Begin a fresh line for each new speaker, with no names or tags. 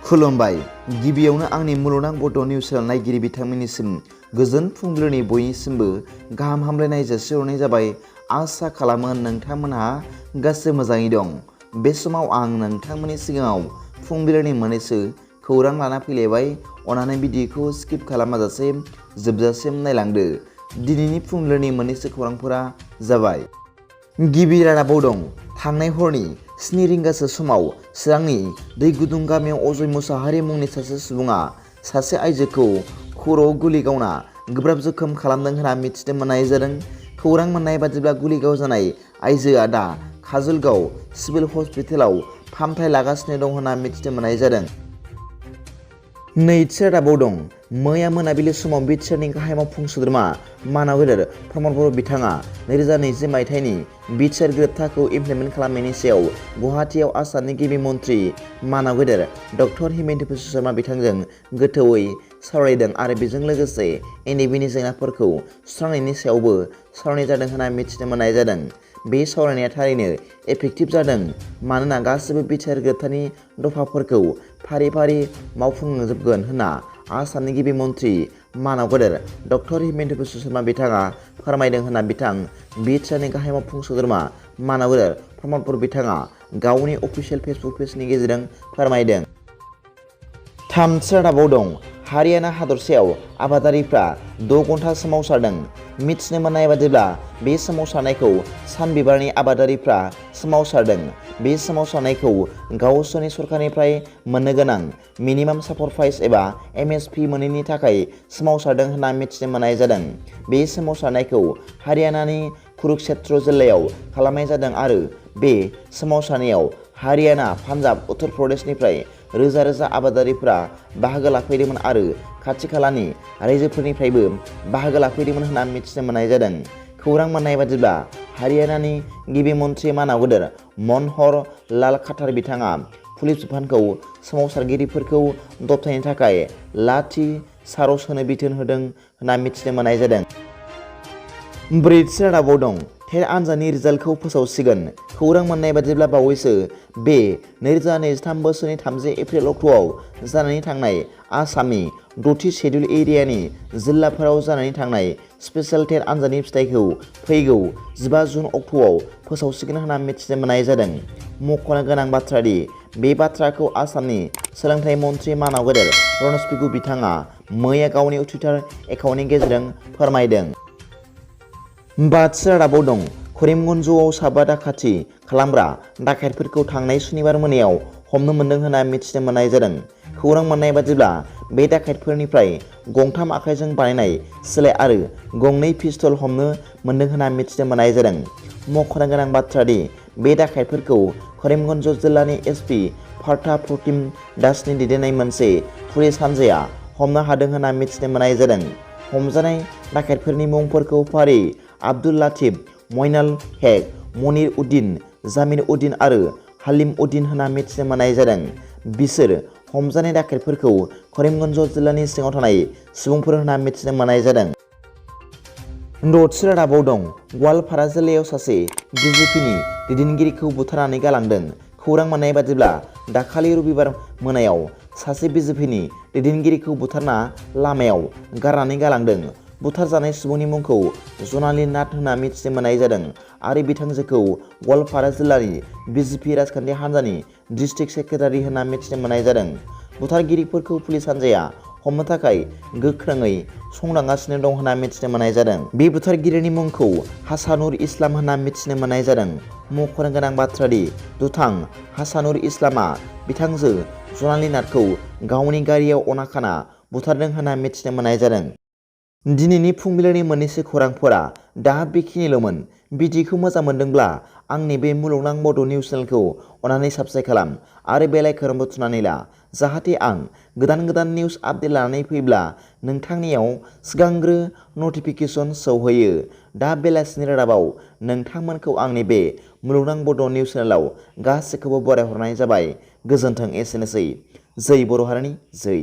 खुलुमबाय गिबियावनो आंनि मुलुगनां बड' निउस चेनेल नायगिरि बिथांमोननिसिम गोजोन फुंबिलिनि बयनिसिमबो गाहाम हामलायनाय जासिहरनाय जाबाय। आसा खालामो नोंथांमोनहा गासैबो मोजाङै दं। बे समाव आं नोंथांमोननि सिगाङाव फुंबिलिनि मोननैसो खौरां लाना फैलायबाय। अन्नानै भिडिअखौ स्किप खालामाजासे जोबजासिम नायलांदो। दिनैनि फुंबिलिनि मोननैसो खौरांफोरा जाबाय। गिबि रादाबाव दं। थांनाय हरनि 7 रिंगासो समाव चिरांनि दै गुदुं गामियाव अजय मुसाहारि मुंनि सासे सुबुङा सासे आइजोखौ खर'आव गुलि गावना गोब्राब जोखोम खालामदों होनना मिथिनो मोननाय जादों। खौरां मोननाय बादिब्ला गुलि गावजानाय आइजोआ दा काजलगाव सिभिल हस्पिटालाव फाहामथाय लागासिनो दं होनना मिथिनो मोननाय जादों। नैथि रादाबाव दं। मैया मोनाबिलि समाव बिटिआरनि गाहाय मावफुं सोद्रोमा मानाव गेदेर प्रमद बर' बिथाङा 2020 मायथाइनि बिटिआर गोरोबथाखौ इमप्लिमेन्ट खालामनायनि सायाव गुवाहाटीआव आसामनि गिबि मन्थ्रि मानाव गेदेर डक्टर हिमन्त बिश्व शर्मा बिथांजों गोथौयै सावरायदों आरो बेजों लोगोसे एनबिनि जेंनाफोरखौ सुस्रांनायनि सायावबो सावरायनाय जादों होनना मिथिनो मोननाय जादों। बे सावरायनाया थारैनो इफेक्टिभ जादों मानोना गासिबो बिटिआर गोरोबथानि दफाफोरखौ फारि फारि मावफुंजोबगोन होनना आसामनि गिबि मन्थ्रि मानाव गेदेर डक्टर हिमन्त बिश्व शर्मा बिथाङा फोरमायदों होनना बिथां बिटिआरनि गाहाय मावफुं सोद्रोमा मानाव गेदेर प्रमद बर' बिथाङा गावनि अफिसियेल फेसबुक पेजनि गेजेरजों फोरमायदों। थामथि रादाबाव दं। हारियाना हादरसायाव आबादारिफ्रा 6 घन्टा सोमावसारदों। मिथिनो मोननाय बादिब्ला बे सोमावसारनायखौ सान बिबारनि आबादारिफ्रा सोमावसारदों। बे सोमावसारनायखौ गावसोरनि सरकारनिफ्राय मोननो गोनां मिनिमाम सापर्ट प्राइस एबा MSP मोनैनि थाखाय सोमावसारदों होनना मिथिनो मोननाय जादों। बे सोमावसारनायखौ हारियानानि कुरुक्षेत्र जिल्लायाव खालामनाय जादों आरो बे सोमावसारनायाव हारियाना, पान्जाब, उत्तर प्रदेशनिफ्राय रोजा रोजा आबादारिफोरा बाहागो लाफैदोंमोन आरो खाथि खालानि रायजोफोरनिफ्रायबो बाहागो लाफैदोंमोन होनना मिथिनो मोननाय जादों। खौरां मोननाय बादिब्ला हारियानानि गिबि मन्थ्रि मानाव गेदेर मनहर लाल खाटार बिथाङा पुलिस बिफानखौ सोमावसारगिरिफोरखौ दबथायनो थाखाय लाथि चार्ज होनो बिथोन होदों होनना मिथिनो मोननाय जादों। ब्रैथि रादाबाव दं। टेट आनजादनि रिजाल्टखौ फोसावसिगोन। खौरां मोननाय बादिब्ला बावैसो बे 2023 बोसोरनि 30 एप्रिल अक्ट'आव जानानै थांनाय आसामनि 6थि शेड्युल एरियानि जिल्लाफोराव जानानै थांनाय स्पेशेल टेट आनजादनि फिथाइखौ फैगौ 15 जुन अक्ट'आव फोसावसिगोन होनना मिथिनो मोननाय जादों। मख'नो गोनां बाथ्रा दि बे बाथ्राखौ आसामनि सोलोंथाइ मन्थ्रि मानाव गेदेर रनज पेगु बिथाङा मैया गावनि टुइटार एकाउन्टनि गेजेरजों फोरमायदों। बाथि रादाबाव दं। करिमगन्जआव साबा दाखाथि खालामग्रा डाकायतफोरखौ थांनाय सुनिबार मोनायाव हमनो मोन्दों होनना मिथिनो मोननाय जादों। खौरां मोननाय बादिब्ला बे डाकायतफोरनिफ्राय 2 आखाइजों बानायनाय सिलाइ आरो 2 पिस्तल हमनो मोन्दों होनना मिथिनो मोननाय जादों। मख'नो गोनां बाथ्रा दि बे डाकायतफोरखौ करिमगन्ज जिल्लानि एसपि पार्था प्रतिम दासनि दैदेननाय मोनसे पुलिस हानजाया हमनो हादों होनना मिथिनो मोननाय जादों। हमजानाय डाकायतफोरनि मुंफोरखौ फारि आब्दुल लातिफ, मइनुल हक, मनिर उद्दिन, जामिर उद्दिन आरो हालिम उद्दिन होनना मिथिनो मोननाय जादों। बिसोर हमजानाय डाकायतफोरखौ करिमगन्ज जिल्लानि सिङाव थानाय सुबुंफोर होनना मिथिनो मोननाय जादों। 6थि रादाबाव दं। गवालपारा जिल्लायाव सासे BJPनि दैदेनगिरिखौ बुथारनानै गालांदों। खौरां मोननाय बादिब्ला दाखालि रबिबार मोनायाव सासे BJPनि दैदेनगिरिखौ बुथारना लामायाव गारनानै गालांदों। बुथारजानाय सुबुंनि मुंखौ जनाली नाथ होनना मिथिनो मोननाय जादों आरो बिथांजोखौ गवालपारा जिल्लानि BJP राजखान्थि हान्जानि डिस्ट्रिक्ट सेक्रेटारि होनना मिथिनो मोननाय जादों। बुथारगिरिफोरखौ पुलिस हान्जाया हमनो थाखाय गोख्रोङै संदांगासिनो दं होनना मिथिनो मोननाय जादों। बे बुथारगिरिनि मुंखौ हासानुर इस्लाम होनना मिथिनो मोननाय जादों। मख'नो गोनां बाथ्रा दि दुथां हासानुर इस्लामआ बिथांजो जनाली नाथखौ गावनि गारियाव अनाखाना बुथारदों होनना मिथिनो मोननाय जादों। दिनैनि फुंबिलिनि मोननैसो खौरांफोरा दा बेखिनिल'मोन। भिडिअखौ मोजां मोनदोंब्ला आंनि बे मुलुगनां बड' निउस चेनेलखौ अन्नानै साबस्क्राइब खालाम आरो बेल आइकनखौ थुनानै ला जाहाथे आं गोदान गोदान निउस आपडेट लानानै फैब्ला नोंथांनियाव सिगांग्रो नटिफिकेसन सौहैयो। दा बेलासिनि रादाबाव नोंथांमोनखौ आंनि बे मुलुगनां बड' निउस चेनेलाव गासैखौबो बरायहरनाय जाबाय। गोजोन्थों। एसेनोसै। जै बर' हारिनि जै।